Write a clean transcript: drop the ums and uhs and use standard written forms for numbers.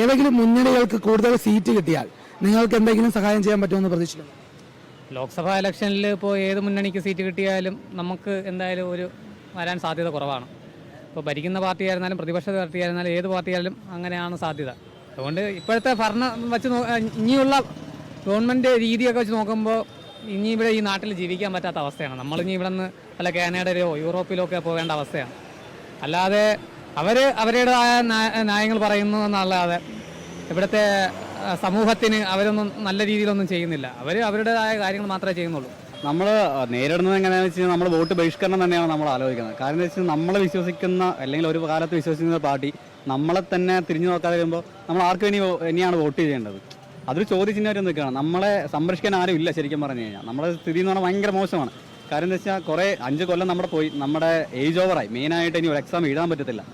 ഏതെങ്കിലും മുന്നണികൾക്ക് കൂടുതൽ സീറ്റ് കിട്ടിയാൽ നിങ്ങൾക്ക് എന്തെങ്കിലും സഹായം ചെയ്യാൻ പറ്റുമെന്ന് പ്രതീക്ഷിക്കുന്നു? ലോക്സഭാ ഇലക്ഷനിൽ ഇപ്പോൾ ഏത് മുന്നണിക്ക് സീറ്റ് കിട്ടിയാലും നമുക്ക് എന്തായാലും വരാൻ സാധ്യത കുറവാണ്. ഇപ്പോൾ ഭരിക്കുന്ന പാർട്ടിയായിരുന്നാലും പ്രതിപക്ഷ പാർട്ടിയായിരുന്നാലും ഏത് പാർട്ടിയായാലും അങ്ങനെയാണ് സാധ്യത. അതുകൊണ്ട് ഇപ്പോഴത്തെ ഭരണം വെച്ച് ഇനിയുള്ള ഗവൺമെൻറ് രീതിയൊക്കെ വെച്ച് നോക്കുമ്പോൾ ഇനി ഇവിടെ ഈ നാട്ടിൽ ജീവിക്കാൻ പറ്റാത്ത അവസ്ഥയാണ്. നമ്മളിനി ഇവിടെ നിന്ന് വല്ല കാനഡയിലോ യൂറോപ്പിലോ ഒക്കെ പോകേണ്ട അവസ്ഥയാണ്. അല്ലാതെ അവരുടേതായ ന്യായങ്ങൾ പറയുന്നു എന്നല്ലാതെ ഇവിടുത്തെ സമൂഹത്തിന് അവരൊന്നും നല്ല രീതിയിലൊന്നും ചെയ്യുന്നില്ല. അവരുടേതായ കാര്യങ്ങൾ മാത്രമേ ചെയ്യുന്നുള്ളൂ. നമ്മൾ നേരിടുന്നത് എങ്ങനെയാണെന്ന് വെച്ച് കഴിഞ്ഞാൽ നമ്മൾ വോട്ട് ബഹിഷ്കരണം തന്നെയാണ് നമ്മൾ ആലോചിക്കുന്നത്. കാരണം എന്ന് വെച്ചാൽ നമ്മൾ വിശ്വസിക്കുന്ന അല്ലെങ്കിൽ ഒരു കാലത്ത് വിശ്വസിക്കുന്ന പാർട്ടി നമ്മളെ തന്നെ തിരിഞ്ഞു നോക്കാതെ വരുമ്പോൾ നമ്മൾ ആർക്കും ഇനിയാണ് വോട്ട് ചെയ്യേണ്ടത്? അതൊരു ചോദ്യചിഹ്നം നിൽക്കുകയാണ്. നമ്മളെ സംരക്ഷിക്കാൻ ആരും ഇല്ല. ശരിക്കും പറഞ്ഞു കഴിഞ്ഞാൽ നമ്മുടെ സ്ഥിതി എന്ന് പറഞ്ഞാൽ ഭയങ്കര മോശമാണ്. കാര്യം എന്താ വെച്ചാൽ കുറേ 5 കൊല്ലം നമ്മുടെ ഏജ് ഓവറായി. മെയിനായിട്ട് ഇനി ഒരു എക്സാം എഴുതാൻ പറ്റത്തില്ല.